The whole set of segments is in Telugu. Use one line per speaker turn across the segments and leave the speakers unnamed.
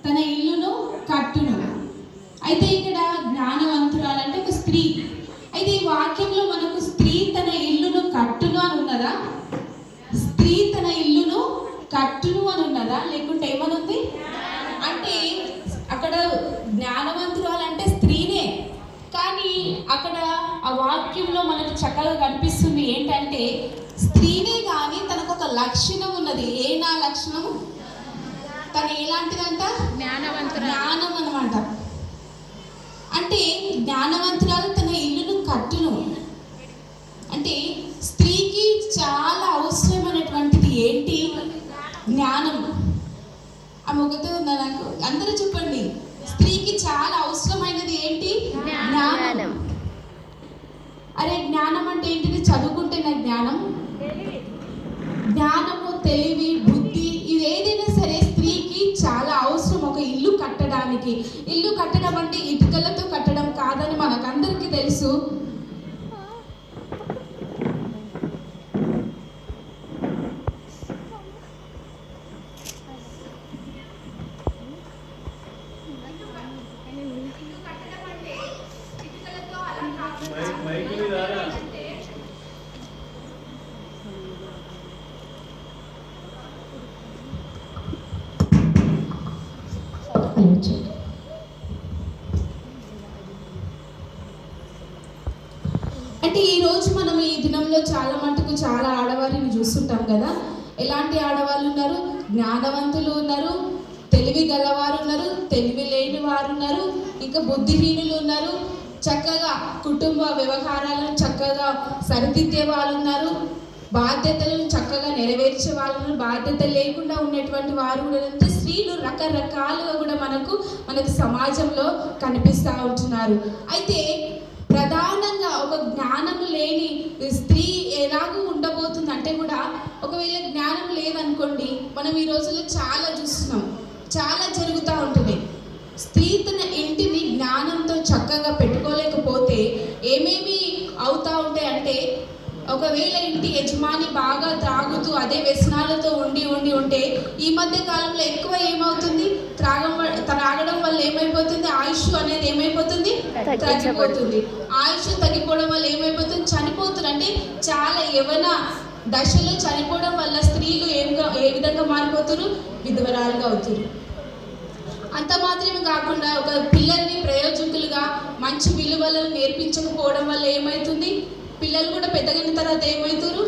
తన ఇల్లును కట్టును. అయితే ఇక్కడ జ్ఞానవంతురాలంటే ఒక స్త్రీ. అయితే ఈ వాక్యంలో మనకు స్త్రీ తన ఇల్లును కట్టును అని ఉన్నదా? స్త్రీ తన ఇల్లును కట్టును అని ఉన్నదా? లేకుంటే ఏమనుంది అంటే అక్కడ జ్ఞానవంతురాలంటే స్త్రీనే, కానీ అక్కడ ఆ వాక్యంలో మనకు చక్కగా కనిపిస్తుంది ఏంటంటే స్త్రీనే కానీ తనకు ఒక లక్షణం ఉన్నది. ఏనా లక్షణం? తను ఎలాంటిదంట? జ్ఞానం అనమాట. అంటే జ్ఞానవంతురాలు తన ఇల్లును కట్టును. అంటే స్త్రీకి చాలా అవసరమైనటువంటిది ఏంటి? జ్ఞానం. ఆమె ఒకటే ఉందా? నాకు అందరూ చెప్పండి. స్త్రీకి చాలా అవసరమైనది ఏంటి? జ్ఞానం. అరే జ్ఞానం అంటే ఏంటిది? చదువుకుంటే నా జ్ఞానం, జ్ఞానము, తెలివి, బుద్ధి, ఇది ఏదైనా సరే స్త్రీకి చాలా అవసరం ఒక ఇల్లు కట్టడానికి. ఇల్లు కట్టడం అంటే ఇటుకలతో కట్టడం కాదని మనకందరికీ తెలుసు. అంటే ఈరోజు మనం ఈ దినంలో చాలా మటుకు చాలా ఆడవారిని చూస్తుంటాం కదా. ఎలాంటి ఆడవాళ్ళు ఉన్నారు? జ్ఞానవంతులు ఉన్నారు, తెలివి గలవారు ఉన్నారు, తెలివి లేని వారు ఉన్నారు, ఇంకా బుద్ధిహీనులు ఉన్నారు, చక్కగా కుటుంబ వ్యవహారాలను చక్కగా సరిదిద్దే వాళ్ళు ఉన్నారు, బాధ్యతలను చక్కగా నెరవేర్చే వాళ్ళు, బాధ్యత లేకుండా ఉన్నటువంటి వారు కూడా. అంటే స్త్రీలు రకరకాలుగా కూడా మనకు సమాజంలో కనిపిస్తూ ఉంటున్నారు. అయితే ప్రధానంగా ఒక జ్ఞానం లేని స్త్రీ ఎలాగూ ఉండబోతుంది అంటే కూడా, ఒకవేళ జ్ఞానం లేదనుకోండి, మనం ఈ రోజుల్లో చాలా చూస్తున్నాం, చాలా జరుగుతూ ఉంటుంది. స్త్రీ తన ఇంటిని జ్ఞానంతో చక్కగా పెట్టుకోలేకపోతే ఏమేమి అవుతూ ఉంటాయి అంటే, ఒకవేళ ఇంటి యజమాని బాగా త్రాగుతూ అదే వ్యసనాలతో ఉంటే ఈ మధ్య కాలంలో ఎక్కువ ఏమవుతుంది? త్రాగడం వల్ల ఏమైపోతుంది? ఆయుష్ అనేది ఏమైపోతుంది? తగ్గిపోతుంది. ఆయుష్ తగ్గిపోవడం వల్ల ఏమైపోతుంది? చనిపోతుంది. అంటే చాలా యవ్వన దశలో చనిపోవడం వల్ల స్త్రీలు ఏ విధంగా మారిపోతారు? విధవరాలుగా అవుతారు. అంత మాత్రమే కాకుండా ఒక పిల్లల్ని ప్రయోజకులుగా మంచి విలువలను నేర్పించకపోవడం వల్ల ఏమవుతుంది? పిల్లలు కూడా పెద్దగిన తర్వాత ఏమవుతారు?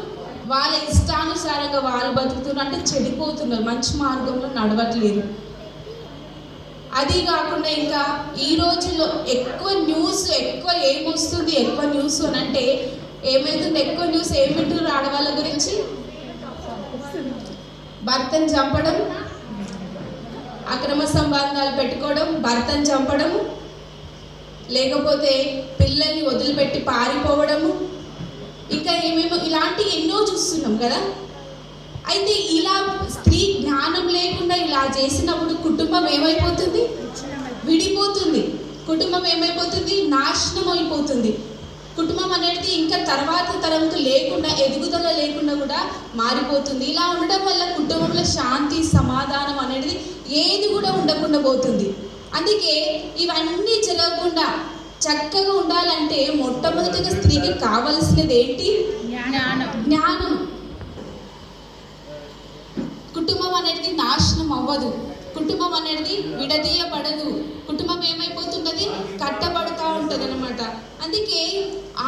వాళ్ళ ఇష్టానుసారంగా వాళ్ళు బతుకుతున్నారు, అంటే చెడిపోతున్నారు, మంచి మార్గంలో నడవట్లేదు. అది కాకుండా ఇంకా ఈ రోజుల్లో ఎక్కువ ఏమొస్తుంది? ఎక్కువ న్యూస్ అని అంటే ఏమవుతుంది? ఎక్కువ న్యూస్ ఏమింటారు ఆడవాళ్ళ గురించి? భర్తను చంపడం, అక్రమ సంబంధాలు పెట్టుకోవడం, భర్తను చంపడం, లేకపోతే పిల్లల్ని వదిలిపెట్టి పారిపోవడము, ఇంకా ఏమేమో ఇలాంటి ఎన్నో చూస్తున్నాం కదా. అయితే ఇలా స్త్రీ జ్ఞానం లేకుండా ఇలా చేసినప్పుడు కుటుంబం ఏమైపోతుంది? విడిపోతుంది. కుటుంబం ఏమైపోతుంది? నాశనం అయిపోతుంది. కుటుంబం అనేది ఇంకా తర్వాత తరంకు లేకుండా, ఎదుగుదల లేకుండా కూడా మారిపోతుంది. ఇలా ఉండడం వల్ల కుటుంబంలో శాంతి, సమాధానం అనేది ఏది కూడా ఉండకుండా పోతుంది. అందుకే ఇవన్నీ జరగకుండా చక్కగా ఉండాలంటే మొట్టమొదటిగా స్త్రీకి కావలసినది ఏంటి? జ్ఞానం. కుటుంబం అనేది నాశనం అవ్వదు, కుటుంబం అనేది విడదీయబడదు, కుటుంబం ఏమైపోతున్నది? కట్టబడుతూ ఉంటుంది అనమాట. అందుకే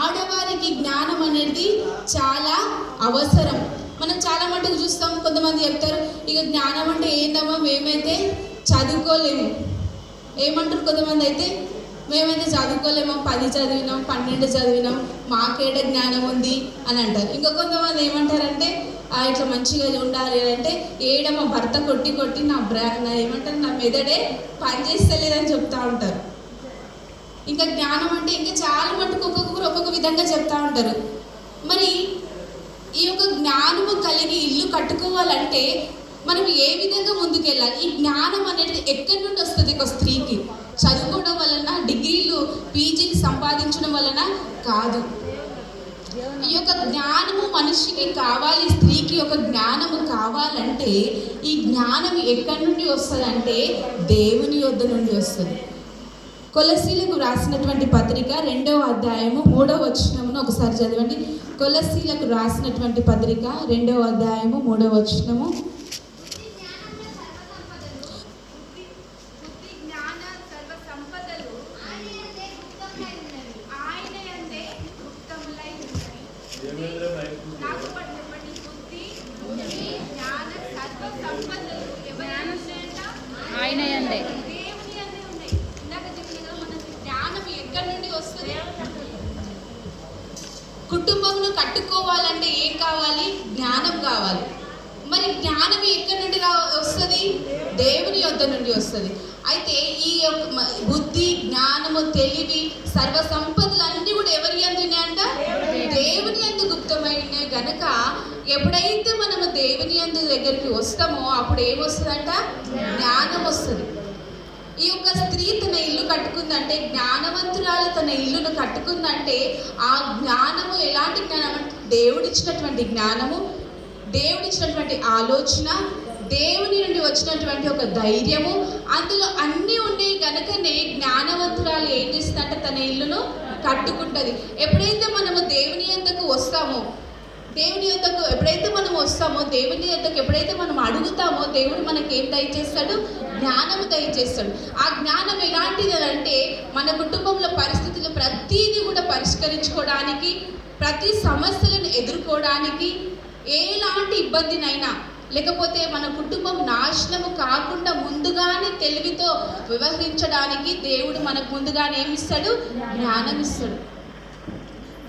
ఆడవారికి జ్ఞానం అనేది చాలా అవసరం. మనం చాలా మటుకు చూస్తాం, కొంతమంది చెప్తారు ఇక జ్ఞానం అంటే ఏందమ్మా, మేమైతే చదువుకోలేము. ఏమంటారు కొంతమంది అయితే, మేమైతే చదువుకోలేమో, 10 చదివినాం, 12 చదివినాం, మాకేడ జ్ఞానం ఉంది అని అంటారు. ఇంకా కొంతమంది ఏమంటారంటే ఇట్లా మంచిగా ఉండాలి అంటే, మా భర్త కొట్టి నా ఏమంటారు, నా మెదడే పనిచేస్తలేదని చెప్తా ఉంటారు. ఇంకా జ్ఞానం అంటే ఇంకా చాలా మటుకు ఒక్కొక్కరు ఒక్కొక్క విధంగా చెప్తా ఉంటారు. మరి ఈ యొక్క జ్ఞానము కలిగి ఇల్లు కట్టుకోవాలంటే మనం ఏ విధంగా ముందుకెళ్ళాలి? ఈ జ్ఞానం అనేది ఎక్కడి నుండి వస్తుంది? ఒక స్త్రీకి చదువుకోవడం వలన, డిగ్రీలు పీజీలు సంపాదించడం వలన కాదు. ఈ యొక్క జ్ఞానము మనిషికి కావాలి, స్త్రీకి ఒక జ్ఞానము కావాలంటే ఈ జ్ఞానం ఎక్కడి నుండి వస్తుందంటే దేవుని యొద్ద నుండి వస్తుంది. కొలసీలకు రాసినటువంటి పత్రిక 2వ అధ్యాయము 3వ వచనమును ఒకసారి చదవండి. కొలసీలకు రాసినటువంటి పత్రిక 2వ అధ్యాయము 3వ వచనము. కుటుంబంను కట్టుకోవాలంటే ఏం కావాలి? జ్ఞానం కావాలి. మరి జ్ఞానం ఎక్కడి నుండి వస్తుంది? దేవుని యొద్ద నుండి వస్తుంది. అయితే ఈ యొక్క బుద్ధి, జ్ఞానము, తెలివి, సర్వ సంపదలన్నీ కూడా ఎవరి యందున్నాయంట? దేవుని యందు గుప్తమైన గనక ఎప్పుడైతే మనము దేవుని యందు దగ్గరికి వస్తామో అప్పుడు ఏమొస్తుందంట? జ్ఞానం వస్తుంది. ఈ యొక్క స్త్రీ తన ఇల్లు కట్టుకుందంటే, జ్ఞానవంతురాలు తన ఇల్లును కట్టుకుందంటే ఆ జ్ఞానము ఎలాంటి జ్ఞానం అంటే దేవుడిచ్చినటువంటి జ్ఞానము, దేవుడిచ్చినటువంటి ఆలోచన, దేవుని నుండి వచ్చినటువంటి ఒక ధైర్యము, అందులో అన్నీ ఉన్నాయి కనుకనే జ్ఞానవంతురాలు ఏం చేస్తుందంటే తన ఇల్లును కట్టుకుంటుంది. ఎప్పుడైతే మనము దేవుని యొద్దకు వస్తామో, దేవుని యొద్దకు ఎప్పుడైతే మనం వస్తామో, దేవుని యొద్దకు ఎప్పుడైతే మనం అడుగుతామో దేవుడు మనకి ఏం దయచేస్తాడు? జ్ఞానము దయచేస్తాడు. ఆ జ్ఞానం ఎలాంటిది అంటే మన కుటుంబంలో పరిస్థితులు ప్రతీది కూడా పరిష్కరించుకోవడానికి, ప్రతి సమస్యలను ఎదుర్కోవడానికి, ఎలాంటి ఇబ్బందినైనా లేకపోతే మన కుటుంబం నాశనము కాకుండా ముందుగానే తెలివితో వ్యవహరించడానికి దేవుడు మనకు ముందుగానే ఏమిస్తాడు? జ్ఞానం ఇస్తాడు.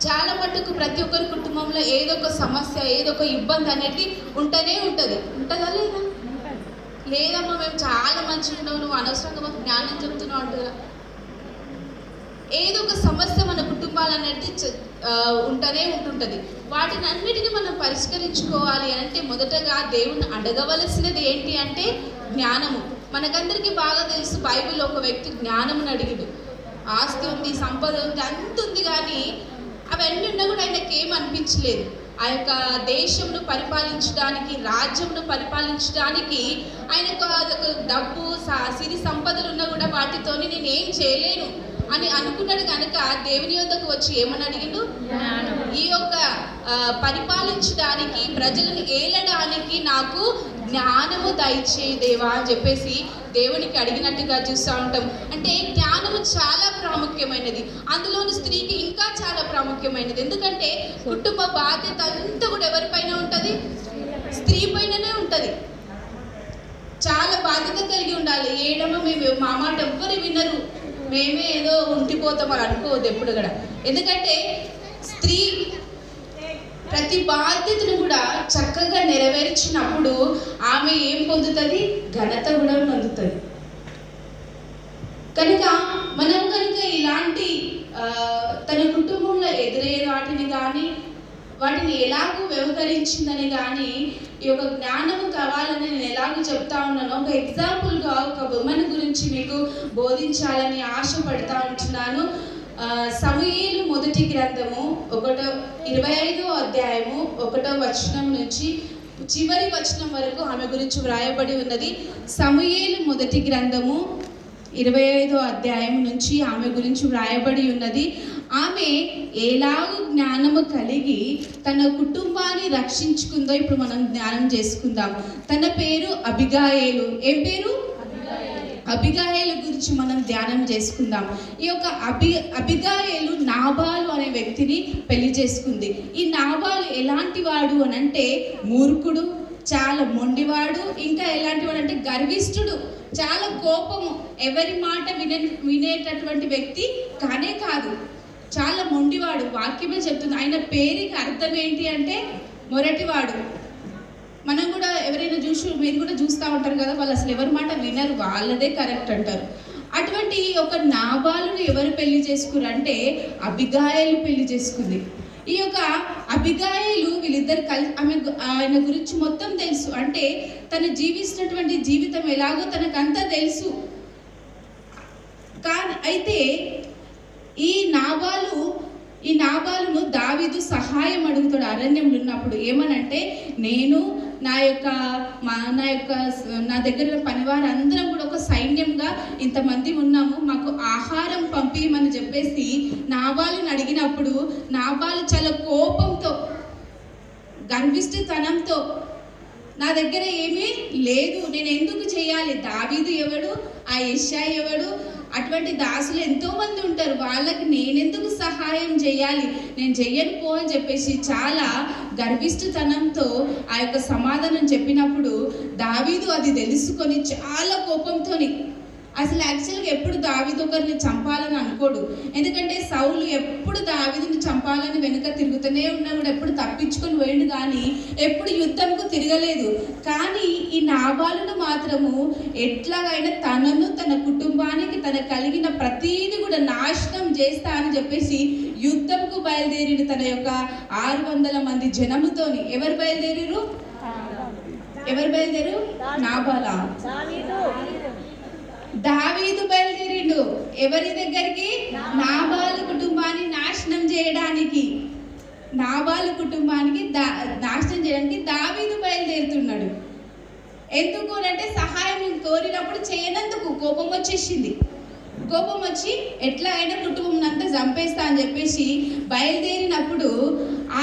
చాలా మట్టుకు ప్రతి ఒక్కరి కుటుంబంలో ఏదో ఒక సమస్య, ఏదో ఒక ఇబ్బంది అనేది ఉంటూనే ఉంటుంది. ఉంటుందా లేదా? లేదమ్మా మేము చాలా మంచిగా ఉన్నావు, నువ్వు అనవసరంగా మాకు జ్ఞానం చెప్తున్నావు అంటున్నా. ఏదో ఒక సమస్య మన కుటుంబాలు అనేది ఉంటూనే ఉంటుంటుంది. వాటిని అన్నిటిని మనం పరిష్కరించుకోవాలి అంటే మొదటగా దేవుణ్ణి అడగవలసినది ఏంటి అంటే జ్ఞానము. మనకందరికీ బాగా తెలుసు, బైబిల్లో ఒక వ్యక్తి జ్ఞానమును అడిగాడు. ఆస్తి ఉంది, సంపద ఉంది, అంత ఉంది, కానీ అవన్నీ ఉన్నా కూడా ఆయనకి ఏం అనిపించలేదు. ఆ యొక్క దేశంను పరిపాలించడానికి, రాజ్యంను పరిపాలించడానికి ఆయనకు డబ్బు, సిరి సంపదలు ఉన్నా కూడా వాటితోని నేను ఏం చేయలేను అని అనుకున్నాడు. కనుక దేవుని యొద్దకు వచ్చి ఏమని అడిగిండు? ఈ యొక్క పరిపాలించడానికి, ప్రజలను ఏలడానికి నాకు జ్ఞానము దయచేయి దేవా అని చెప్పేసి దేవునికి అడిగినట్టుగా చూస్తూ ఉంటాం. అంటే జ్ఞానము చాలా ప్రాముఖ్యమైనది. అందులోని స్త్రీకి ఇంకా చాలా ప్రాముఖ్యమైనది. ఎందుకంటే కుటుంబ బాధ్యత అంతా కూడా ఎవరిపైన ఉంటుంది? స్త్రీ పైననే ఉంటుంది. చాలా బాధ్యత కలిగి ఉండాలి. ఏడమో మేము మా మాట ఎవ్వరు వినరు, మేమే ఏదో ఉండిపోతాం అని అనుకోవద్దు ఎప్పుడు కూడా. ఎందుకంటే స్త్రీ ప్రతి బాధ్యతను కూడా చక్కగా నెరవేర్చినప్పుడు ఆమె ఏం పొందుతుంది? ఘనత కూడా పొందుతుంది. కనుక మనం కనుక ఇలాంటి తన కుటుంబంలో ఎదురయ్యే వాటిని కానీ, వాటిని ఎలాగూ వ్యవహరించిందని కానీ ఈ యొక్క జ్ఞానము కావాలని నేను ఎలాగూ చెప్తా ఉన్నాను. ఒక ఎగ్జాంపుల్గా ఒక ఉమెన్ గురించి మీకు బోధించాలని ఆశపడతా ఉంటున్నాను. సమూయేలు మొదటి గ్రంథము 25వ అధ్యాయము 1వ వచనం నుంచి చివరి వచనం వరకు ఆమె గురించి వ్రాయబడి ఉన్నది. సమూయేలు మొదటి గ్రంథము 25వ అధ్యాయం నుంచి ఆమె గురించి వ్రాయబడి ఉన్నది. ఆమె ఎలాగూ జ్ఞానము కలిగి తన కుటుంబాన్ని రక్షించుకుందో ఇప్పుడు మనం జ్ఞానం చేసుకుందాం. తన పేరు అబిగాయేలు. ఏం పేరు? అబిగాయేలు గురించి మనం ధ్యానం చేసుకుందాం. ఈ యొక్క అబిగాయేలు నాబాలు అనే వ్యక్తిని పెళ్లి చేసుకుంది. ఈ నాబాలు ఎలాంటి వాడు అని అంటే మూర్ఖుడు, చాలా మొండివాడు, ఇంకా ఎలాంటి వాడు అంటే గర్విష్ఠుడు, చాలా కోపము, ఎవరి మాట వినేటటువంటి వ్యక్తి కానే కాదు, చాలా మొండివాడు. వాక్యమే చెప్తుంది. ఆయన పేరుకి అర్థం ఏంటి అంటే మొరటివాడు. మనం కూడా ఎవరైనా మీరు కూడా చూస్తూ ఉంటారు కదా, వాళ్ళు అసలు ఎవరి మాట వినరు, వాళ్ళదే కరెక్ట్ అంటారు. అటువంటి ఒక నాబాలుని ఎవరు పెళ్లి చేసుకున్నారు అంటే అబిగాయేలు పెళ్లి చేసుకుంది. ఈ యొక్క అబిగాయేలు వీళ్ళిద్దరు ఆయన గురించి మొత్తం తెలుసు. అంటే తను జీవిస్తున్నటువంటి జీవితం ఎలాగో తనకంతా తెలుసు. కానీ అయితే ఈ నాబాలు ఈ నాబాలును దావీదు సహాయం అడుగుతాడు అరణ్యంలో ఉన్నప్పుడు. ఏమనంటే, నేను నా దగ్గర పనివారు అందరం కూడా ఒక సైన్యంగా ఇంతమంది ఉన్నాము, మాకు ఆహారం పంపిమని చెప్పేసి నాబాలుని అడిగినప్పుడు నాబాలు చాలా కోపంతో, గర్విష్ఠతనంతో, నా దగ్గర ఏమీ లేదు, నేను ఎందుకు చేయాలి, దావీదు ఎవడు, ఆ యెషయా ఎవడు, అటువంటి దాసులు ఎంతో మంది ఉంటారు, వాళ్ళకి నేనెందుకు సహాయం చేయాలి, నేను చెయ్యను పో అని చెప్పేసి చాలా గర్విష్ఠతనంతో ఆ యొక్క సమాధానం చెప్పినప్పుడు దావీదు అది తెలుసుకొని చాలా కోపంతోని, అసలు యాక్చువల్గా ఎప్పుడు దావీదు ఒకరిని చంపాలని అనుకోడు. ఎందుకంటే సౌలు ఎప్పుడు దావీదుని చంపాలని వెనుక తిరుగుతూనే ఉన్నాడు, ఎప్పుడు తప్పించుకొని పోయిండు కానీ ఎప్పుడు యుద్ధంకు తిరగలేదు. కానీ ఈ నాబాలును మాత్రము ఎట్లాగైనా తనను, తన కుటుంబానికి, తన కలిగిన ప్రతీది కూడా నాశనం చేస్తా అని చెప్పేసి యుద్ధంకు బయలుదేరిన తన యొక్క 600 మంది జనముతోని. ఎవరు బయలుదేరారు? నాబాలా? దావీదు బయలుదేరిండు. ఎవరి దగ్గరికి? నాబాలు కుటుంబాన్ని నాశనం చేయడానికి. నాబాలు కుటుంబానికి నాశనం చేయడానికి దావీదు బయలుదేరుతున్నాడు. ఎందుకు అంటే సహాయం కోరినప్పుడు చేయనందుకు కోపం వచ్చేసింది. కోపం వచ్చి ఎట్లా అయినా కుటుంబం అంతా చంపేస్తా అని చెప్పేసి బయలుదేరినప్పుడు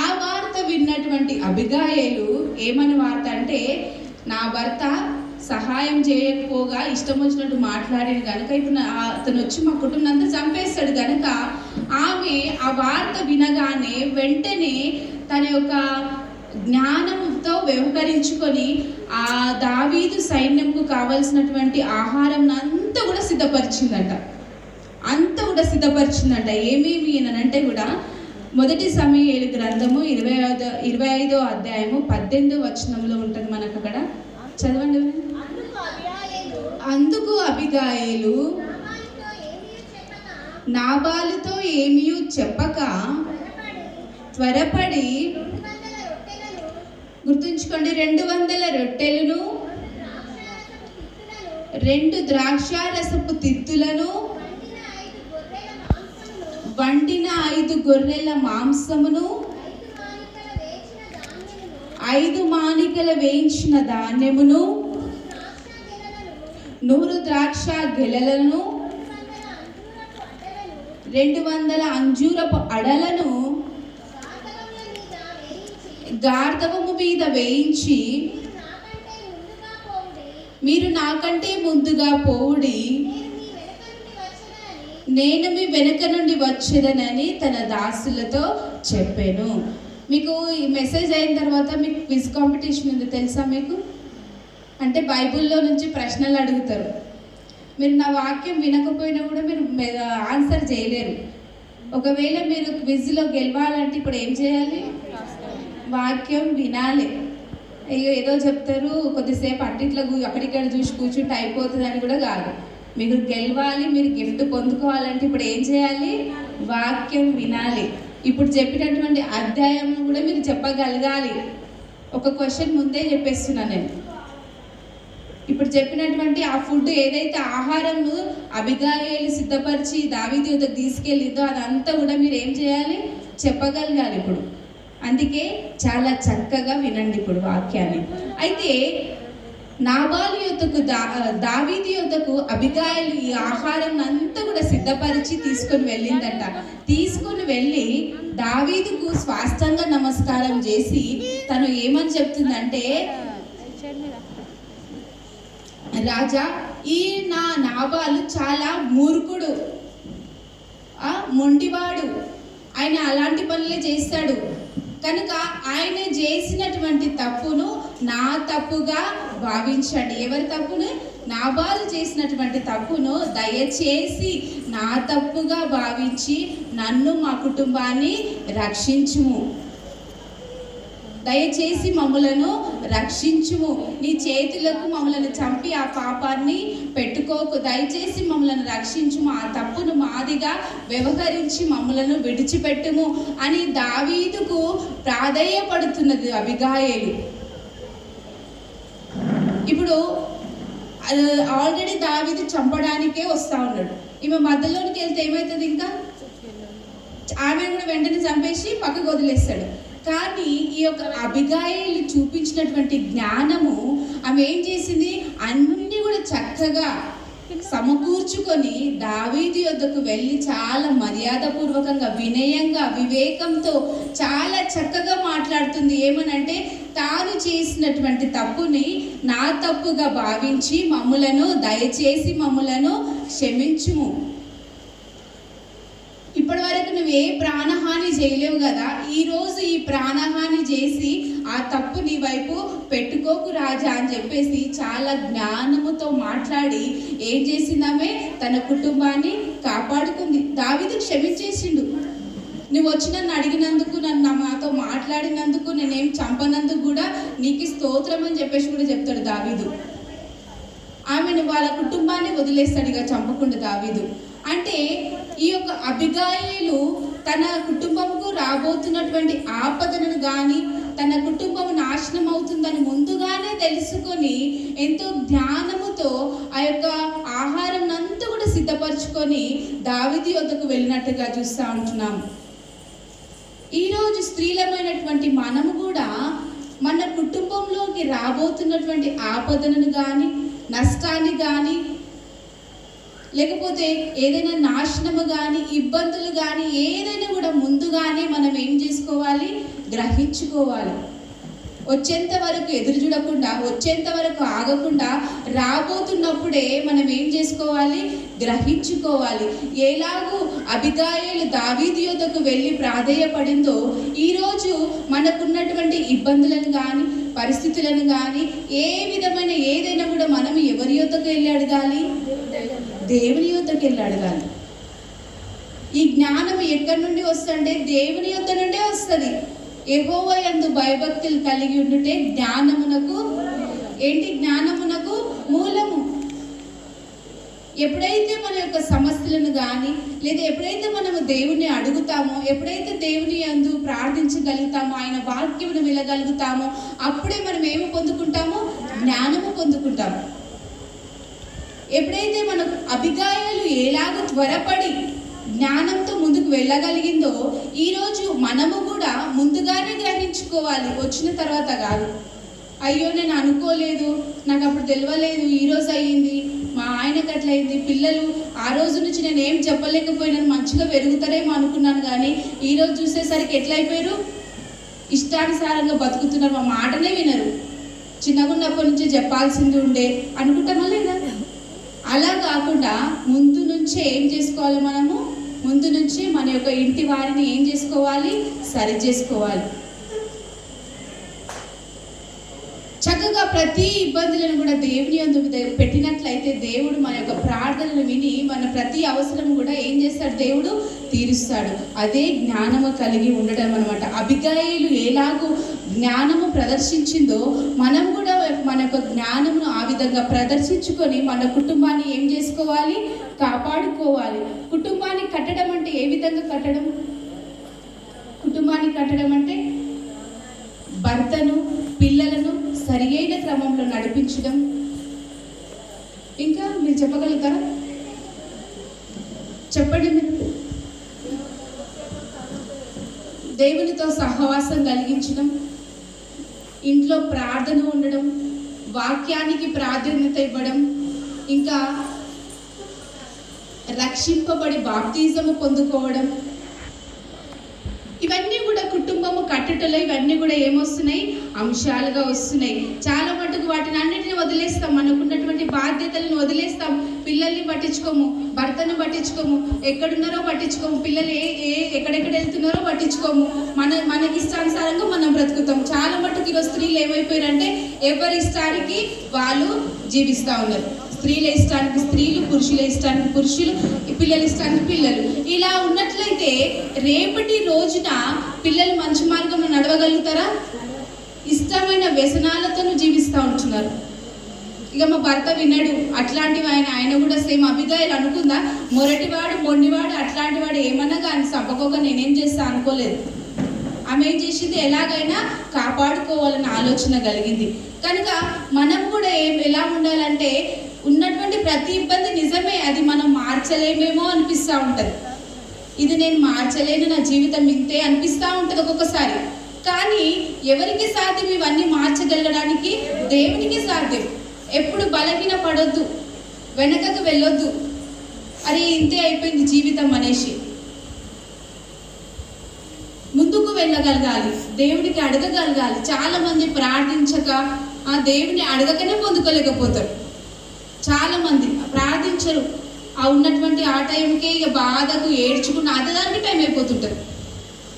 ఆ వార్త విన్నటువంటి అబిగాయేలు ఏమని వార్త అంటే, నా భర్త సహాయం చేయకపోగా ఇష్టం వచ్చినట్టు మాట్లాడాడు కనుక ఇప్పుడు అతను వచ్చి మా కుటుంబం అంతా చంపేస్తాడు కనుక ఆమె ఆ వార్త వినగానే వెంటనే తన యొక్క జ్ఞానంతో వ్యవహరించుకొని ఆ దావీదు సైన్యంకు కావలసినటువంటి ఆహారం అంతా కూడా సిద్ధపరిచిందంట. ఏమేమి అంటే కూడా మొదటి సమూయేలు గ్రంథము 25వ అధ్యాయము 18వ వచనంలో ఉంటుంది మనకు. అక్కడ చదవండి. అందుకు అబిగాయేలు నాబాలుతో ఏమీ చెప్పక త్వరపడి, గుర్తుంచుకోండి, 200 రొట్టెలను, 2 ద్రాక్షారసపు తిత్తులను, వండిన 5 గొర్రెల మాంసమును, 5 మానికల వేయించిన ధాన్యమును, 100 ద్రాక్ష గెలలను, 200 అంజూరపు అడలను గార్ధవము మీద వేయించి, మీరు నాకంటే ముందుగా పోవుడి, నేను మీ వెనుక నుండి వచ్చేదనని తన దాసులతో చెప్పాను. మీకు ఈ మెసేజ్ అయిన తర్వాత మీకు క్విజ్ కాంపిటీషన్ ఉంది తెలుసా మీకు? అంటే బైబిల్లో నుంచి ప్రశ్నలు అడుగుతారు. మీరు నా వాక్యం వినకపోయినా కూడా మీరు ఆన్సర్ చేయలేరు. ఒకవేళ మీరు క్విజ్లో గెలవాలంటే ఇప్పుడు ఏం చేయాలి? వాక్యం వినాలి. అయ్యో ఏదో చెప్తారు, కొద్దిసేపు అట్టిట్లా అక్కడిక్కడ చూసి కూర్చుంటే అయిపోతుంది అని కూడా కాదు. మీరు గెలవాలి, మీరు గిఫ్ట్ పొందుకోవాలంటే ఇప్పుడు ఏం చేయాలి? వాక్యం వినాలి. ఇప్పుడు చెప్పినటువంటి అధ్యాయం కూడా మీరు చెప్పగలగాలి. ఒక క్వశ్చన్ ముందే చెప్పేస్తున్నాను నేను. ఇప్పుడు చెప్పినటువంటి ఆ ఫుడ్ ఏదైతే ఆహారము అబిగాయేలు సిద్ధపరిచి దావీదు వద్దకు తీసుకెళ్ళిందో అదంతా కూడా మీరు ఏం చేయాలి? చెప్పగలగాలి ఇప్పుడు. అందుకే చాలా చక్కగా వినండి ఇప్పుడు వాక్యాన్ని. అయితే నాబాలు యొద్దకు దావీదు యొద్దకు అబిగాయేలు ఈ ఆహారం అంతా కూడా సిద్ధపరిచి తీసుకొని వెళ్ళిందట. తీసుకొని వెళ్ళి దావీదుకు స్వాస్థంగా నమస్కారం చేసి తను ఏమని చెప్తుందంటే, రాజా, ఈ నాబాలు చాలా మూర్ఖుడు, మొండివాడు, ఆయన అలాంటి పనులే చేస్తాడు కనుక ఆయన చేసినటువంటి తప్పును నా తప్పుగా భావించండి. ఎవరి తప్పును? నాబాలు చేసినటువంటి తప్పును దయచేసి నా తప్పుగా భావించి నన్ను, మా కుటుంబాన్ని రక్షించుము. దయచేసి మమ్మలను రక్షించుము. నీ చేతులకు మమ్మలను చంపి ఆ పాపాన్ని పెట్టుకోకు. దయచేసి మమ్మలను రక్షించుము. ఆ తప్పును మాదిగా వ్యవహరించి మమ్మలను విడిచిపెట్టుము అని దావీదుకు ప్రాధేయపడుతున్నది అబిగాయేలు. ఇప్పుడు ఆల్రెడీ దావీదు చంపడానికే వస్తా ఉన్నాడు. ఈమె మధ్యలోనికి వెళ్తే ఏమవుతుంది? ఇంకా
ఆమెను కూడా వెంటనే చంపేసి పక్కకు వదిలేస్తాడు. కానీ ఈ యొక్క అబిగాయిలు చూపించినటువంటి జ్ఞానము, ఆమె ఏం చేసింది, అన్నీ కూడా చక్కగా సమకూర్చుకొని దావీదు యొద్దకు వెళ్ళి చాలా మర్యాదపూర్వకంగా, వినయంగా, వివేకంతో చాలా చక్కగా మాట్లాడుతుంది. ఏమనంటే, తాను చేసినటువంటి తప్పుని నా తప్పుగా భావించి దయచేసి మమ్ములను క్షమించుము. ఇప్పటి వరకు నువ్వు ఏ ప్రాణహాని చేయలేవు కదా, ఈరోజు ఈ ప్రాణహాని చేసి ఆ తప్పు నీ వైపు పెట్టుకోకు రాజా అని చెప్పేసి చాలా జ్ఞానముతో మాట్లాడి ఏం చేసిందామే, తన కుటుంబాన్ని కాపాడుకుంది. దావీదు క్షమించేసిండు. నువ్వు వచ్చి నన్ను అడిగినందుకు, నాతో మాట్లాడినందుకు, నేనేం చంపనందుకు కూడా నీకు స్తోత్రం అని చెప్పేసి కూడా చెప్తాడు దావీదు. ఆమెను వాళ్ళ కుటుంబాన్ని వదిలేస్తాడు ఇక చంపకుండా దావీదు. అంటే ఈ యొక్క అబిగాయిలు తన కుటుంబంకు రాబోతున్నటువంటి ఆపదలను కానీ, తన కుటుంబం నాశనం అవుతుందని ముందుగానే తెలుసుకొని ఎంతో జ్ఞానముతో ఆ యొక్క ఆహారం అంతా కూడా సిద్ధపరచుకొని దావీదు యొద్దకు వెళ్ళినట్టుగా చూస్తూ ఉంటున్నాము. ఈరోజు స్త్రీలమైనటువంటి మనము కూడా మన కుటుంబంలోకి రాబోతున్నటువంటి ఆపదలను కానీ, నష్టాన్ని కానీ, లేకపోతే ఏదైనా నాశనము కానీ, ఇబ్బందులు కానీ, ఏదైనా కూడా ముందుగానే మనం ఏం చేసుకోవాలి, గ్రహించుకోవాలి. వచ్చేంత వరకు ఎదురు చూడకుండా, వచ్చేంత వరకు ఆగకుండా, రాబోతున్నప్పుడే మనం ఏం చేసుకోవాలి, గ్రహించుకోవాలి. ఎలాగూ అబిగాయిలు దావీదు యొద్దకు వెళ్ళి ప్రాధేయపడిందో, ఈరోజు మనకున్నటువంటి ఇబ్బందులను కానీ, పరిస్థితులను కానీ, ఏ విధమైన ఏదైనా కూడా మనం ఎవరి యొద్దకు వెళ్ళి అడగాలి, దేవుని యొద్దకు వెళ్ళి అడగాలి. ఈ జ్ఞానం ఎక్కడి నుండి వస్తుందంటే దేవుని యొద్ద నుండే వస్తుంది. యెహోవా యందు భయభక్తులు కలిగి ఉండుటే జ్ఞానమునకు మూలము. ఎప్పుడైతే మన యొక్క సమస్యలను కానీ, లేదా ఎప్పుడైతే మనము దేవుని అడుగుతామో, ఎప్పుడైతే దేవుని యందు ప్రార్థించగలుగుతామో, ఆయన వాక్యమును వినగలుగుతామో, అప్పుడే మనం ఏమి పొందుకుంటామో, జ్ఞానము పొందుకుంటాము. ఎప్పుడైతే మనకు అబిగాయిలు ఎలాగో త్వరపడి జ్ఞానంతో ముందుకు వెళ్ళగలిగిందో, ఈరోజు మనము కూడా ముందుగానే గ్రహించుకోవాలి, వచ్చిన తర్వాత కాదు. అయ్యో నేను అనుకోలేదు, నాకు అప్పుడు తెలియలేదు, ఈరోజు అయ్యింది, మా ఆయనకు అట్లయింది, పిల్లలు ఆ రోజు నుంచి నేను ఏం చెప్పలేకపోయినాను, మంచిగా పెరుగుతారేమో అనుకున్నాను, కానీ ఈరోజు చూసేసరికి ఎట్లయిపోయారు, ఇష్టానుసారంగా బతుకుతున్నారు, మా మాటనే వినరు, చిన్నగున్నప్పటి నుంచి చెప్పాల్సింది ఉండే అనుకుంటామా లేదా? అలా కాకుండా ముందు నుంచే ఏం చేసుకోవాలి, మనము ముందు నుంచి మన యొక్క ఇంటి వారిని ఏం చేసుకోవాలి, సరి చేసుకోవాలి. చక్కగా ప్రతి ఇబ్బందులను కూడా దేవుని యందు పెట్టినట్లయితే దేవుడు మన యొక్క ప్రార్థనలు విని మన ప్రతి అవసరం కూడా ఏం చేస్తాడు, దేవుడు తీరుస్తాడు. అదే జ్ఞానము కలిగి ఉండడం అనమాట. అబిగాయిలు ఎలాగూ జ్ఞానము ప్రదర్శించిందో, మనం కూడా మన యొక్క జ్ఞానమును ఆ విధంగా ప్రదర్శించుకొని మన కుటుంబాన్ని ఏం చేసుకోవాలి, కాపాడుకోవాలి. కుటుంబాన్ని కట్టడం అంటే ఏ విధంగా కట్టడం? కుటుంబాన్ని కట్టడం అంటే భర్తను, పిల్లలను సరి అయిన క్రమంలో నడిపించడం. ఇంకా మీరు చెప్పగలుగుతారా? చెప్పండి మీరు. దేవునితో సహవాసం కలిగించడం, ఇంట్లో ప్రార్థన ఉండడం, వాక్యానికి ప్రాధాన్యత ఇవ్వడం, ఇంకా రక్షింపబడి బాప్తిజము పొందుకోవడం, ఇవన్నీ కూడా కుటుంబము కట్టుటలో ఇవన్నీ కూడా ఏమొస్తున్నాయి, అంశాలుగా వస్తున్నాయి. చాలా మటుకు వాటిని అన్నిటిని వదిలేస్తాం, మనకున్నటువంటి బాధ్యతలను వదిలేస్తాం. పిల్లల్ని పట్టించుకోము, భర్తను పట్టించుకోము, ఎక్కడున్నారో పట్టించుకోము, పిల్లలు ఎక్కడెక్కడ వెళ్తున్నారో పట్టించుకోము, మనకి ఇష్టానుసారంగా మనం బ్రతుకుతాం. చాలా మటుకు ఈరోజు స్త్రీలు ఏమైపోయారంటే ఎవరి ఇష్టానికి వాళ్ళు జీవిస్తూ ఉన్నారు. స్త్రీల ఇష్టానికి స్త్రీలు, పురుషుల ఇష్టానికి పురుషులు, పిల్లల ఇష్టానికి పిల్లలు. ఇలా ఉన్నట్లయితే రేపటి రోజున పిల్లలు మంచి మార్గంలో నడవగలుగుతారా? ఇష్టమైన వ్యసనాలతో జీవిస్తూ ఉంటున్నారు. ఇక మా భర్త వినడు, అట్లాంటివి ఆయన కూడా సేమ్ అబిగాయిలు అనుకుందా, మొరటివాడు మొండివాడు అట్లాంటి వాడు ఏమన్నా కానీ చంపకోక నేనేం చేస్తా అనుకోలేదు. ఆమె ఏం చేసింది, ఎలాగైనా కాపాడుకోవాలని ఆలోచన కలిగింది. కనుక మనం కూడా ఎలా ఉండాలంటే, ఉన్నటువంటి ప్రతి ఇబ్బంది నిజమే, అది మనం మార్చలేమేమో అనిపిస్తూ ఉంటుంది. ఇది నేను మార్చలేను, నా జీవితం ఇంతే అనిపిస్తూ ఉంటుంది ఒక్కొక్కసారి. కానీ ఎవరికి సాధ్యం ఇవన్నీ మార్చగలగడానికి? దేవునికి సాధ్యం. ఎప్పుడు బలహీన పడొద్దు, వెనకకు వెళ్ళొద్దు, అరే ఇంతే అయిపోయింది జీవితం అనేసి. ముందుకు వెళ్ళగలగాలి, దేవుడికి అడగగలగాలి. చాలామంది ప్రార్థించక ఆ దేవుని అడగకనే పొందుకోలేకపోతారు. చాలామంది ప్రార్థించరు, ఆ ఉన్నటువంటి ఆ టైంకే ఇక బాధకు ఏడ్చుకుని అదదానికి టైం అయిపోతుంటారు.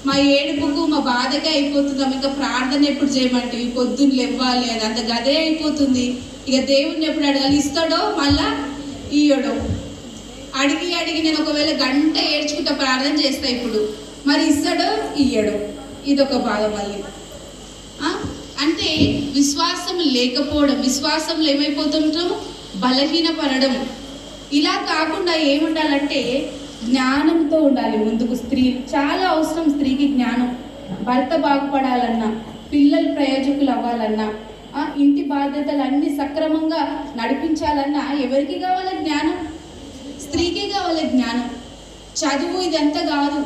మా ఏడుపుకు మా బాధకే అయిపోతుందాం, ఇంకా ప్రార్థన ఎప్పుడు చేయమంటే పొద్దున్న ఇవ్వాలి, అది అంత గదే అయిపోతుంది. ఇక దేవుడిని ఎప్పుడు అడగాలి? ఇస్తాడో మళ్ళా ఇయ్యడో. అడిగి నేను ఒకవేళ గంట ఏడ్చుకుంటా ప్రార్థన చేస్తా, ఇప్పుడు మరి ఇస్తాడో ఇయ్యడో, ఇదొక బాధ మళ్ళీ. అంటే విశ్వాసం లేకపోవడం, విశ్వాసంలో ఏమైపోతుంటాం? బలహీనపడడం. ఇలా కాకుండా ఏముండాలంటే జ్ఞానంతో ఉండాలి. ముందుకు స్త్రీ చాలా అవసరం, స్త్రీకి జ్ఞానం. భర్త బాగుపడాలన్నా, పిల్లలు ప్రయోజకులు అవ్వాలన్నా, ఇంటి బాధ్యతలు అన్ని సక్రమంగా నడిపించాలన్నా ఎవరికి కావాలి జ్ఞానం? స్త్రీకే కావాలి జ్ఞానం. చదువు ఇదంతా కాదు,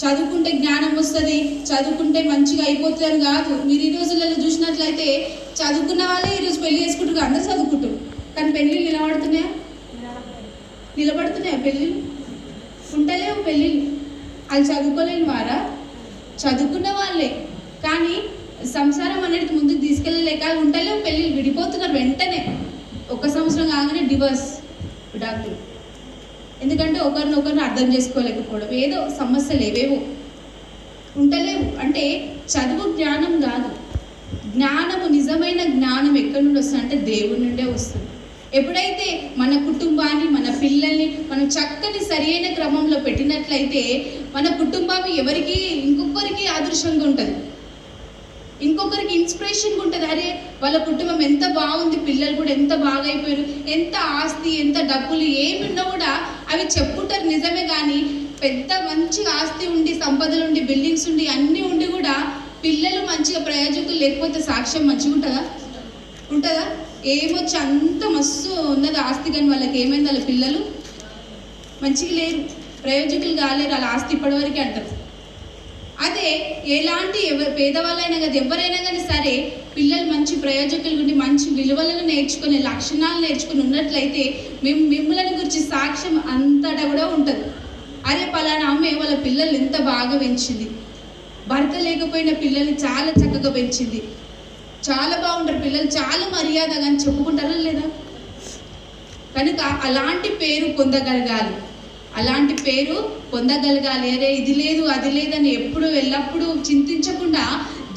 చదువుకుంటే జ్ఞానం వస్తుంది, చదువుకుంటే మంచిగా అయిపోతుంది అని కాదు. మీరు ఈ రోజులలో చూసినట్లయితే చదువుకున్న వాళ్ళే ఈరోజు పెళ్లి చేసుకుంటారు, అందరూ చదువుకుంటారు, కానీ పెళ్ళిళ్ళు నిలబడుతున్నాయా పెళ్ళిళ్ళు? ఉంటలేవు పెళ్ళిళ్ళు. వాళ్ళు చదువుకోలేని వారా? చదువుకున్న వాళ్ళే, కానీ సంసారం అనేది ముందుకు తీసుకెళ్ళలేక ఉంటలేవు పెళ్ళిళ్ళు, విడిపోతున్నారు వెంటనే. 1 సంవత్సరం కాగానే డివోర్స్, విడాకులు. ఎందుకంటే ఒకరినొకరిని అర్థం చేసుకోలేకపోవడం, ఏదో సమస్యలు ఏవేవో ఉంటలేవు. అంటే చదువు జ్ఞానం కాదు. జ్ఞానము, నిజమైన జ్ఞానం ఎక్కడి నుండి వస్తుంది అంటే దేవుడి నుండే వస్తుంది. ఎప్పుడైతే మన కుటుంబాన్ని, మన పిల్లల్ని మనం చక్కని సరైన క్రమంలో పెట్టినట్లయితే మన కుటుంబం ఎవరికి, ఇంకొకరికి ఆదర్శంగా ఉంటుంది, ఇంకొకరికి ఇన్స్పిరేషన్గా ఉంటుంది. అరే వాళ్ళ కుటుంబం ఎంత బాగుంది, పిల్లలు కూడా ఎంత బాగా అయిపోయారు, ఎంత ఆస్తి, ఎంత డబ్బులు ఏమి ఉన్నా కూడా అవి చెప్పుకుంటారు నిజమే. కానీ పెద్ద మంచి ఆస్తి ఉండి, సంపదలు ఉండి, బిల్డింగ్స్ ఉండి, అన్నీ ఉండి కూడా పిల్లలు మంచిగా ప్రయోజకులు లేకపోతే సాక్ష్యం మంచిగా ఉంటుందా? ఏమొచ్చి అంత మస్తు ఉన్నది ఆస్తి, కానీ వాళ్ళకి ఏమైంది? వాళ్ళ పిల్లలు మంచిగా లేరు, ప్రయోజకులు కాలేరు, వాళ్ళ ఆస్తి ఇప్పటివరకే అంటారు. అదే ఎలాంటి పేదవాళ్ళైనా కదా, ఎవరైనా కానీ సరే, పిల్లలు మంచి ప్రయోజకులు ఉండి మంచి విలువలను నేర్చుకునే లక్షణాలు నేర్చుకుని ఉన్నట్లయితే మిమ్మల్ని గురించి సాక్ష్యం అంతటా కూడా ఉంటుంది. అరే పలానా అమ్మే వాళ్ళ పిల్లలు ఎంత బాగా పెంచింది, భర్త లేకపోయిన పిల్లల్ని చాలా చక్కగా పెంచింది, చాలా బాగుంటారు పిల్లలు, చాలా మర్యాదగా అని చెప్పుకుంటారా లేదా? కనుక అలాంటి పేరు పొందగలగాలి, అలాంటి పేరు పొందగలగాలి. అరే ఇది లేదు అది లేదని ఎప్పుడు ఎల్లప్పుడూ చింతించకుండా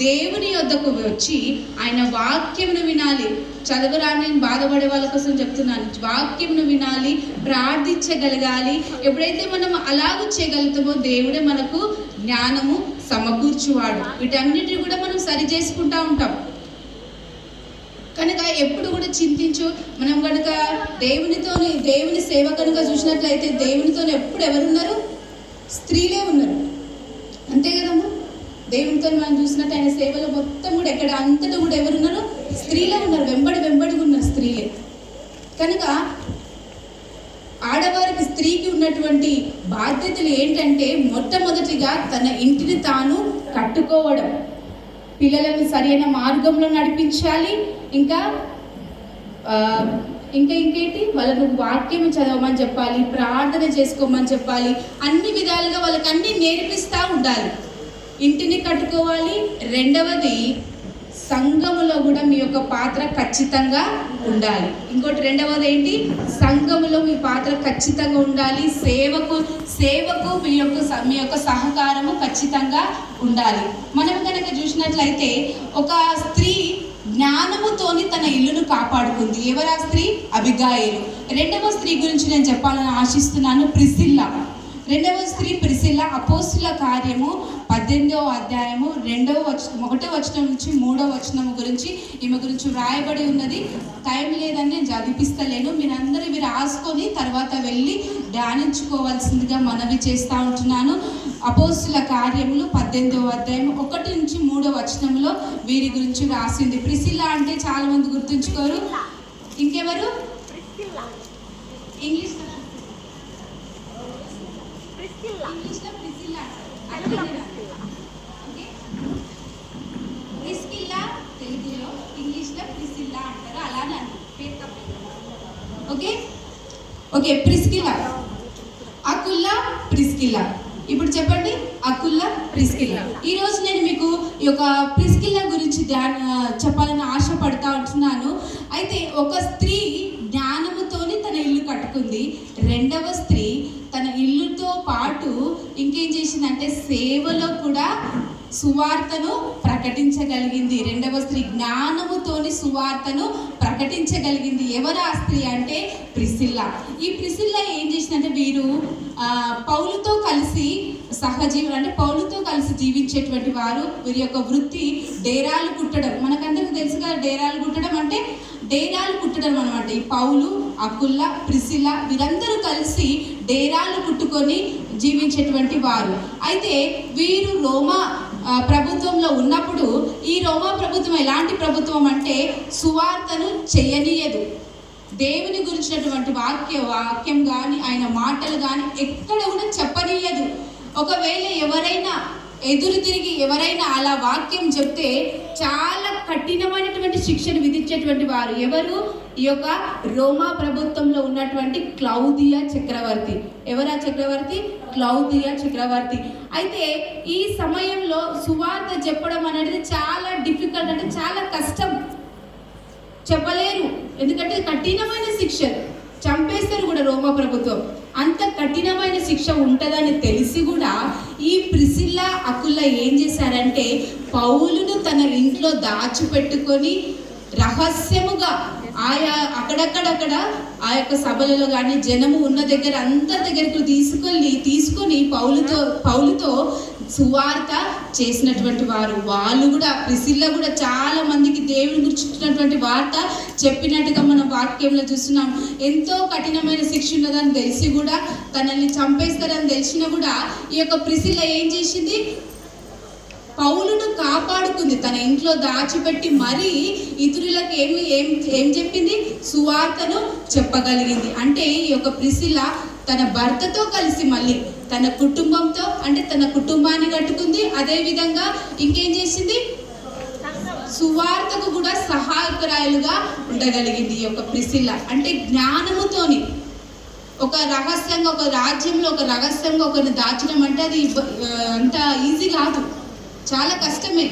దేవుని యొద్దకు వచ్చి ఆయన వాక్యమును వినాలి. చదవరాని బాధపడే వాళ్ళ కోసం చెప్తున్నాను, వాక్యమును వినాలి, ప్రార్థించగలగాలి. ఎప్పుడైతే మనం అలాగూ చేయగలుగుతామో దేవుడే మనకు జ్ఞానము సమకూర్చువాడు. వీటన్నిటిని కూడా మనం సరి చేసుకుంటూ ఉంటాం. కనుక ఎప్పుడు కూడా చింతించు. మనం కనుక దేవుని సేవ కనుక చూసినట్లయితే దేవునితో ఎప్పుడు ఎవరున్నారు? స్త్రీలే ఉన్నారు, అంతే కదమ్మా. దేవునితో మనం చూసినట్టు ఆయన సేవలో మొత్తం కూడా ఎక్కడ అంతటా కూడా ఎవరున్నారు? స్త్రీలే ఉన్నారు, వెంబడి ఉన్నారు స్త్రీలే. కనుక ఆడవారికి, స్త్రీకి ఉన్నటువంటి బాధ్యతలు ఏంటంటే మొట్టమొదటిగా తన ఇంటిని తాను కట్టుకోవడం, పిల్లలను సరైన మార్గంలో నడిపించాలి. ఇంకేంటి వాళ్ళకు వాక్యం చదవమని చెప్పాలి, ప్రార్థన చేసుకోమని చెప్పాలి, అన్ని విధాలుగా వాళ్ళకి అన్ని నేర్పిస్తూ ఉండాలి. ఇంటిని కట్టుకోవాలి. రెండవది, సంఘములో కూడా మీ యొక్క పాత్ర ఖచ్చితంగా ఉండాలి. ఇంకోటి రెండవది ఏంటి? సంఘములో మీ పాత్ర ఖచ్చితంగా ఉండాలి. సేవకు మీ యొక్క సహకారము ఖచ్చితంగా ఉండాలి. మనం కనుక చూసినట్లయితే ఒక స్త్రీ జ్ఞానముతోని తన ఇల్లును కాపాడుకుంది. ఎవరా స్త్రీ? అబిగాయిలు. రెండవ స్త్రీ గురించి నేను చెప్పాలని ఆశిస్తున్నాను, ప్రిసిల్లా. రెండవ స్త్రీ ప్రిసిల్లా. అపోస్తుల కార్యము 18వ అధ్యాయము 1వ వచనం నుంచి 3వ వచనం గురించి ఈమె గురించి వ్రాయబడి ఉన్నది. టైం లేదని నేను చదివిస్తలేను, మీరందరూ ఇవి రాసుకొని తర్వాత వెళ్ళి ధ్యానించుకోవాల్సిందిగా మనవి చేస్తూ ఉంటున్నాను. అపోస్తుల కార్యములు 18వ అధ్యాయం 1 నుంచి 3వ వచనంలో వీరి గురించి రాసింది. ప్రిసిల్లా అంటే చాలా మంది గుర్తుంచుకోరు. ఇంకెవరు? ఇంగ్లీష్ ఇంగ్లీష్లో ప్రిసిల్లా అంటారు. ఓకే, ప్రిస్కిల్లా తెలుగులో, ఇంగ్లీష్లో ప్రిసిల్లా అంటారు. అలానే పేరు తప్పదు. Okay okay, Priscilla, Aquila, Priscilla. ఇప్పుడు చెప్పండి, అకుల్లా, ప్రిస్కిల్లా. ఈరోజు నేను మీకు ఈ యొక్క ప్రిస్కిల్లా గురించి చెప్పాలని ఆశపడతా ఉంటున్నాను. అయితే ఒక స్త్రీ జ్ఞానముతోని తన ఇల్లు కట్టుకుంది. రెండవ స్త్రీ తన ఇల్లుతో పాటు ఇంకేం చేసిందంటే సేవలో కూడా సువార్తను ప్రకటించగలిగింది. రెండవ స్త్రీ జ్ఞానముతోని సువార్తను ప్రకటించగలిగింది. ఎవరు ఆ స్త్రీ అంటే ప్రిసిల్లా. ఈ ప్రిసిల్లా ఏం చేసిందంటే, వీరు పౌలుతో కలిసి అంటే పౌలుతో కలిసి జీవించేటువంటి వారు. వీరి యొక్క వృత్తి డేరాలు కుట్టడం. మనకందరికి తెలుసుగా, డేరాలు కుట్టడం అంటే డేరాలు కుట్టడం అనమాట. ఈ పౌలు, అకుల్లా, ప్రిసిల్లా వీరందరూ కలిసి డేరాలు కుట్టుకొని జీవించేటువంటి వారు. అయితే వీరు రోమా ప్రభుత్వంలో ఉన్నప్పుడు, ఈ రోమా ప్రభుత్వం ఎలాంటి ప్రభుత్వం అంటే సువార్తను చేయనీయదు. దేవుని గురించినటువంటి వాక్యం కానీ ఆయన మాటలు కానీ ఎక్కడ కూడా చెప్పనీయదు. ఒకవేళ ఎవరైనా ఎదురు తిరిగి ఎవరైనా అలా వాక్యం చెప్తే చాలా కఠినమైనటువంటి శిక్షను విధించేటువంటి వారు. ఎవరు? ఈ యొక్క రోమా ప్రభుత్వంలో ఉన్నటువంటి క్లౌదియా చక్రవర్తి. ఎవరా చక్రవర్తి? క్లౌదియా చక్రవర్తి. అయితే ఈ సమయంలో సువార్త చెప్పడం అనేది చాలా డిఫికల్ట్, అంటే చాలా కష్టం, చెప్పలేరు. ఎందుకంటే కఠినమైన శిక్ష, చంపేస్తారు కూడా రోమా ప్రభుత్వం. అంత కఠినమైన శిక్ష ఉంటుందని తెలిసి కూడా ఈ ప్రిసిల్లా, అకుల్లా ఏం చేశారంటే పౌలును తన ఇంట్లో దాచిపెట్టుకొని రహస్యముగా అక్కడక్కడ ఆ యొక్క సభలలో కానీ జనము ఉన్న దగ్గర అందరి దగ్గరకు తీసుకొని పౌలుతో సువార్త చేసినటువంటి వారు. వాళ్ళు కూడా, ప్రిసిల్లా కూడా చాలా మందికి దేవుని గురించినటువంటి వార్త చెప్పినట్టుగా మనం వాక్యంలో చూస్తున్నాం. ఎంతో కఠినమైన శిక్ష ఉన్నదని తెలిసి కూడా, తనని చంపేస్తారని తెలిసినా కూడా ఈ యొక్క ప్రిసిల్లా ఏం చేసింది? పౌలును కాపాడుకుంది. తన ఇంట్లో దాచిపెట్టి మరీ ఇతరులకు ఏం చెప్పింది? సువార్తను చెప్పగలిగింది. అంటే ఈ యొక్క ప్రిసిల్లా తన భర్తతో కలిసి మళ్ళీ తన కుటుంబంతో, అంటే తన కుటుంబాన్ని కట్టుకుంది. అదేవిధంగా ఇంకేం చేసింది? సువార్తకు కూడా సహాయకురాలుగా ఉండగలిగింది ఈ యొక్క ప్రిసిల్లా. అంటే జ్ఞానముతోని ఒక రహస్యంగా, ఒక రాజ్యంలో ఒక రహస్యంగా ఒకరిని దాచడం అంటే అది అంత ఈజీ కాదు, చాలా కష్టమే.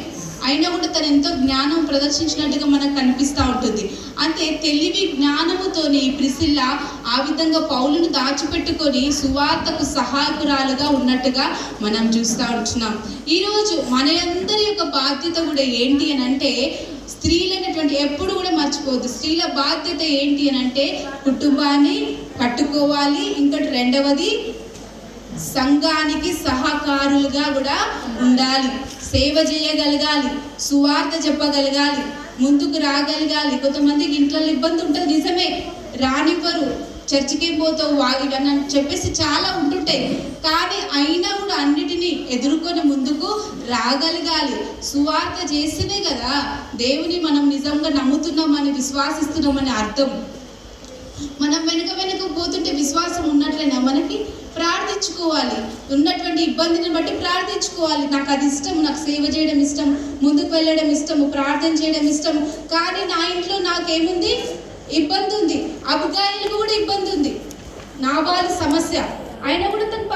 అయినా కూడా తను ఎంతో జ్ఞానం ప్రదర్శించినట్టుగా మనకు కనిపిస్తూ ఉంటుంది. అంతే తెలివి జ్ఞానముతోని ప్రిసిల్లా ఆ విధంగా పౌలును దాచిపెట్టుకొని సువార్తకు సహాయకురాలుగా ఉన్నట్టుగా మనం చూస్తూ ఉంటున్నాం. ఈరోజు మన అందరి యొక్క బాధ్యత కూడా ఏంటి అని అంటే, స్త్రీలైనటువంటి ఎప్పుడు కూడా మర్చిపోవద్దు. స్త్రీల బాధ్యత ఏంటి అని అంటే కుటుంబాన్ని కట్టుకోవాలి. ఇంకోటి రెండవది సంఘానికి సహకారులుగా కూడా ఉండాలి, సేవ చేయగలగాలి, సువార్త చెప్పగలగాలి, ముందుకు రాగలగాలి. కొంతమందికి ఇంట్లో ఇబ్బంది ఉంటుంది, నిజమే, రానివ్వరు, చర్చికి పోతావు ఇవన్నీ చెప్పేసి చాలా ఉంటుంటాయి. కానీ అయినా కూడా అన్నిటినీ ఎదుర్కొని ముందుకు రాగలగాలి. సువార్త చేస్తేనే కదా దేవుని మనం నిజంగా నమ్ముతున్నామని, విశ్వాసిస్తున్నామని అర్థం. మనం వెనుక పోతుంటే విశ్వాసం ఉన్నట్లేనా? మనకి ప్రార్థించుకోవాలి, ఉన్నటువంటి ఇబ్బందిని బట్టి ప్రార్థించుకోవాలి. నాకు అది ఇష్టం, నాకు సేవ చేయడం ఇష్టం, ముందుకు వెళ్ళడం ఇష్టము, ప్రార్థన చేయడం ఇష్టం. కానీ నా ఇంట్లో నాకేముంది? ఇబ్బంది ఉంది. అబిగయీలుకు కూడా ఇబ్బంది ఉంది, నాబాలు సమస్య. అయినా కూడా తను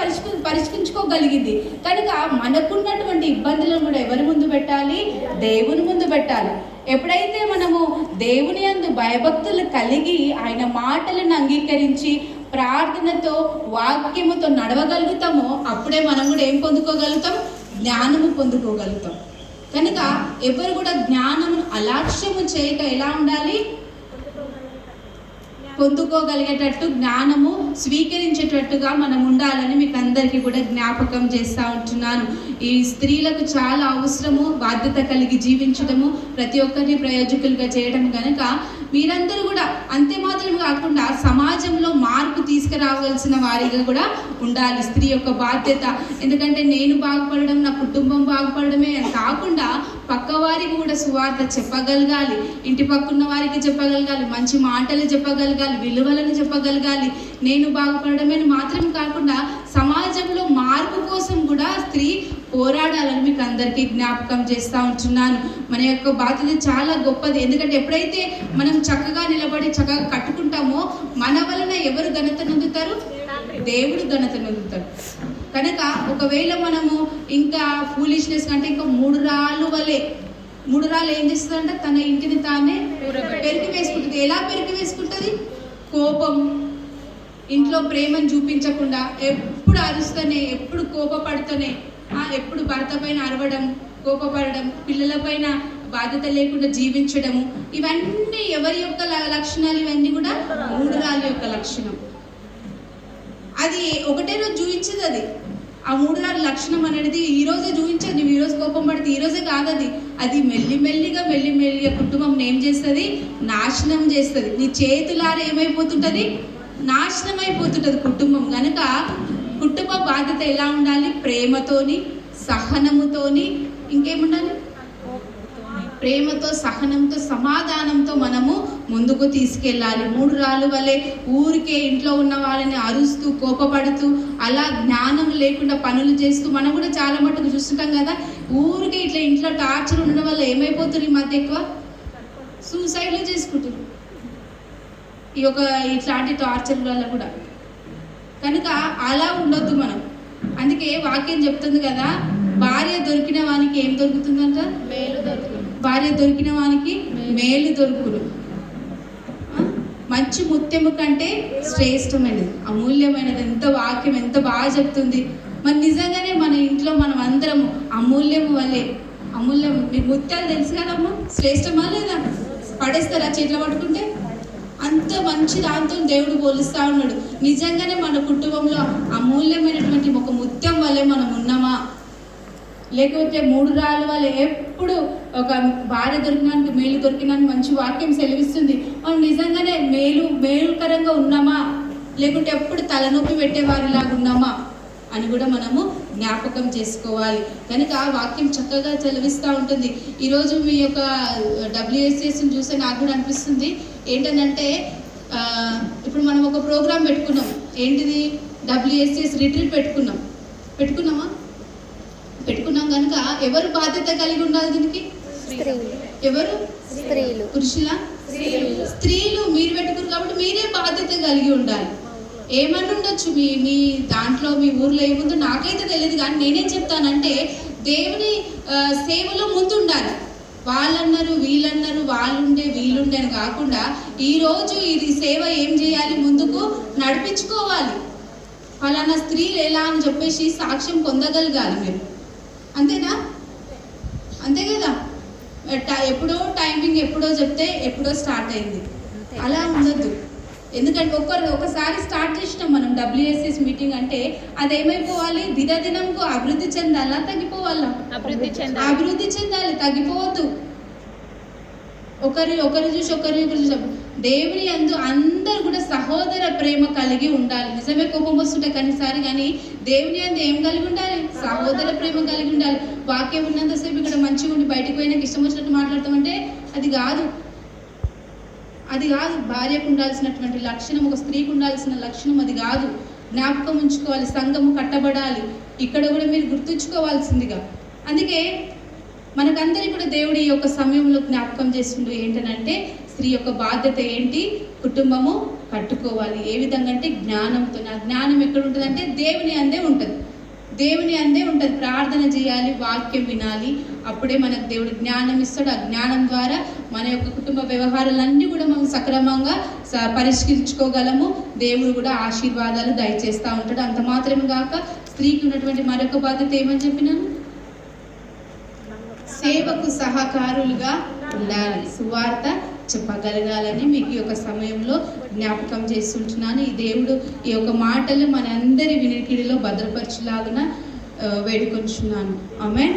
పరిష్కరించుకోగలిగింది. కనుక మనకున్నటువంటి ఇబ్బందులను కూడా ఎవరి ముందు పెట్టాలి? దేవుని ముందు పెట్టాలి. ఎప్పుడైతే మనము దేవుని యందు భయభక్తులు కలిగి ఆయన మాటలను అంగీకరించి ప్రార్థనతో వాక్యముతో నడవగలుగుతామో అప్పుడే మనం కూడా ఏం పొందుకోగలుగుతాం? జ్ఞానము పొందుకోగలుగుతాం. కనుక ఎవరు కూడా జ్ఞానము అలక్ష్యము చేయక ఎలా ఉండాలి? పొందుకోగలిగేటట్టు, జ్ఞానము స్వీకరించేటట్టుగా మనం ఉండాలని మీకు అందరికీ కూడా జ్ఞాపకం చేస్తూ ఉంటున్నాను. ఈ స్త్రీలకు చాలా అవసరము బాధ్యత కలిగి జీవించడము, ప్రతి ఒక్కరిని ప్రయోజకులుగా చేయడం. కనుక మీరందరూ కూడా అంతే మాత్రం కాకుండా సమాజంలో మార్పు తీసుకురావాల్సిన వారిగా కూడా ఉండాలి. స్త్రీ యొక్క బాధ్యత. ఎందుకంటే నేను బాగుపడడం, నా కుటుంబం బాగుపడమే కాకుండా పక్క వారికి కూడా సువార్త చెప్పగలగాలి, ఇంటి పక్కన్న వారికి చెప్పగలగాలి, మంచి మాటలు చెప్పగలగాలి, విలువలను చెప్పగలగాలి. నేను బాగుపడమే మాత్రం కాకుండా సమాజంలో మార్పు కోసం కూడా స్త్రీ పోరాడాలని మీకు అందరికీ జ్ఞాపకం చేస్తూ ఉంటున్నాను. మన యొక్క బాధ్యత చాలా గొప్పది. ఎందుకంటే ఎప్పుడైతే మనం చక్కగా నిలబడి చక్కగా కట్టుకుంటామో మన వలన ఎవరు ఘనత నొందుతారు? దేవుడు ఘనత నొందుతాడు. కనుక ఒకవేళ మనము ఇంకా ఫూలిష్నెస్ కంటే ఇంకా మూడు రాళ్ళు ఏం చేస్తుందంట? తన ఇంటిని తానే పెరికి వేసుకుంటుంది. ఎలా పెరికి వేసుకుంటుంది? కోపం, ఇంట్లో ప్రేమను చూపించకుండా ఎప్పుడు అరుస్తూనే, ఎప్పుడు కోపపడుతూనే, ఎప్పుడు భర్త పైన అరవడం, కోపపడడం, పిల్లల పైన బాధ్యత లేకుండా జీవించడము, ఇవన్నీ ఎవరి యొక్క లక్షణాలు? ఇవన్నీ కూడా మూడు రాళ్ళ యొక్క లక్షణం. అది ఒకటే రోజు చూపించదు. అది ఆ మూడు రాళ్ళ లక్షణం అనేది ఈ రోజే చూపించదు. నువ్వు ఈరోజు కోపం పడితే ఈరోజే కాదు, అది మెల్లిమెల్లిగా కుటుంబం ఏం చేస్తుంది? నాశనం చేస్తుంది. నీ చేతులారా ఏమైపోతుంటది? నాశనం అయిపోతుంటది కుటుంబం. కనుక కుటుంబ బాధ్యత ఎలా ఉండాలి? ప్రేమతోని, సహనముతోని, ఇంకేముండాలి? ప్రేమతో, సహనంతో, సమాధానంతో మనము ముందుకు తీసుకెళ్ళాలి. మూడు రాళ్ళు వలె ఊరికే ఇంట్లో ఉన్న వాళ్ళని అరుస్తూ, కోపపడుతూ, అలా జ్ఞానం లేకుండా పనులు చేస్తూ మనం కూడా చాలా మటుకు చూస్తుంటాం కదా. ఊరికే ఇట్లా ఇంట్లో టార్చర్ ఉండడం వల్ల ఏమైపోతుంది? ఈ మధ్య ఎక్కువ సూసైడ్లు చేసుకుంటుంది ఈ యొక్క ఇట్లాంటి టార్చర్ వల్ల కూడా. కనుక అలా ఉండొద్దు మనం. అందుకే వాక్యం చెప్తుంది కదా, భార్య దొరికిన వానికి ఏం దొరుకుతుందంట? మేలు దొరుకుతుంది. భార్య దొరికిన వానికి మేలు దొరుకును. మంచి ముత్యము కంటే శ్రేష్టమైనది, అమూల్యమైనది. ఎంత వాక్యం ఎంత బాగా చెప్తుంది. మరి నిజంగానే మన ఇంట్లో మనం అందరము అమూల్యము వల్లే. అమూల్యం, మీకు ముత్యాలు తెలుసు కదమ్మా, శ్రేష్టమా లేదా? పడేస్తారా చేతిలో పట్టుకుంటే? అంత మంచి దాంతో దేవుడు పోలుస్తూ ఉన్నాడు. నిజంగానే మన కుటుంబంలో అమూల్యమైనటువంటి ఒక ముత్యం వల్లే మనం ఉన్నామా? లేకపోతే మూడు రాళ్ళ వల్ల ఎప్పుడు ఒక భార్య దొరికినానికి మేలు దొరికినానికి మంచి వాక్యం సెలవిస్తుంది. మనం నిజంగానే మేలుకరంగా ఉన్నామా? లేకుంటే ఎప్పుడు తలనొప్పి పెట్టేవారిలాగా ఉన్నామా అని కూడా మనము జ్ఞాపకం చేసుకోవాలి. కనుక ఆ వాక్యం చక్కగా సెలవిస్తూ ఉంటుంది. ఈరోజు మీ యొక్క WSSని చూస్తే నాకు కూడా అనిపిస్తుంది ఏంటంటే, ఇప్పుడు మనం ఒక ప్రోగ్రాం పెట్టుకున్నాం. ఏంటిది? WSS రిట్రీట్ పెట్టుకున్నామా? పెట్టుకున్నాం. కనుక ఎవరు బాధ్యత కలిగి ఉండాలి దీనికి? ఎవరు? స్త్రీలు. పురుషులా? స్త్రీలు. మీరు పెట్టుకున్నారు కాబట్టి మీరే బాధ్యత కలిగి ఉండాలి. ఏమని ఉండొచ్చు మీ దాంట్లో, మీ ఊర్లో ఏముందో నాకైతే తెలియదు, కానీ నేనేం చెప్తానంటే దేవుని సేవలో ముందు ఉండాలి. వాళ్ళన్నారు వీళ్ళన్నారు, వాళ్ళుండే వీళ్ళుండే అని కాకుండా ఈరోజు ఇది సేవ ఏం చేయాలి? ముందుకు నడిపించుకోవాలి. ఫలానా స్త్రీలు ఎలా అని చెప్పేసి సాక్ష్యం పొందగలగాలి మీరు. అంతేనా? అంతే కదా. ఎప్పుడో టైమింగ్ ఎప్పుడో చెప్తే ఎప్పుడో స్టార్ట్ అయింది, అలా ఉండద్దు. ఎందుకంటే ఒకసారి స్టార్ట్ చేసినాం మనం WSS మీటింగ్ అంటే అదేమైపోవాలి? దినదినంకు అభివృద్ధి చెందాలా తగ్గిపోవాలా? అభివృద్ధి చెందాలి, తగ్గిపోవద్దు. ఒకరు చూసి దేవుని యందు అందరూ కూడా సహోదర ప్రేమ కలిగి ఉండాలి. నిజమే కోపం వస్తుంటే కనీసారి, కానీ దేవుని యందు ఏం కలిగి ఉండాలి? సహోదర ప్రేమ కలిగి ఉండాలి. వాక్యం ఉన్నంతసేపు ఇక్కడ మంచిగా ఉండి బయటకు పోయినాక ఇష్టం వచ్చినట్టు మాట్లాడతామంటే అది కాదు. భార్యకు ఉండాల్సినటువంటి లక్షణం, ఒక స్త్రీకి ఉండాల్సిన లక్షణం అది కాదు. జ్ఞాపకం ఉంచుకోవాలి. సంఘము కట్టబడాలి. ఇక్కడ కూడా మీరు గుర్తుంచుకోవాల్సిందిగా. అందుకే మనకందరి కూడా దేవుడి యొక్క సమయంలో జ్ఞాపకం చేస్తుండే ఏంటనంటే, స్త్రీ యొక్క బాధ్యత ఏంటి? కుటుంబము కట్టుకోవాలి. ఏ విధంగా అంటే జ్ఞానంతో. నా జ్ఞానం ఎక్కడ ఉంటుంది అంటే దేవుని అందే ఉంటుంది. ప్రార్థన చేయాలి, వాక్యం వినాలి. అప్పుడే మనకు దేవుడు జ్ఞానం ఇస్తాడు. ఆ జ్ఞానం ద్వారా మన యొక్క కుటుంబ వ్యవహారాలన్నీ కూడా మనం సక్రమంగా పరిష్కరించుకోగలము. దేవుడు కూడా ఆశీర్వాదాలు దయచేస్తూ ఉంటాడు. అంత మాత్రమే కాక స్త్రీకి ఉన్నటువంటి మరొక బాధ్యత ఏమని చెప్పినాను? సేవకు సహకారులుగా ఉండాలి. సువార్త చెప్పగలగాలని మీకు ఈ యొక్క సమయంలో జ్ఞాపకం చేస్తుంటున్నాను. ఈ దేవుడు ఈ యొక్క మాటలు మనందరి వినికిడిలో భద్రపరచులాగున వేడుకొంచున్నాను. ఆమేన్.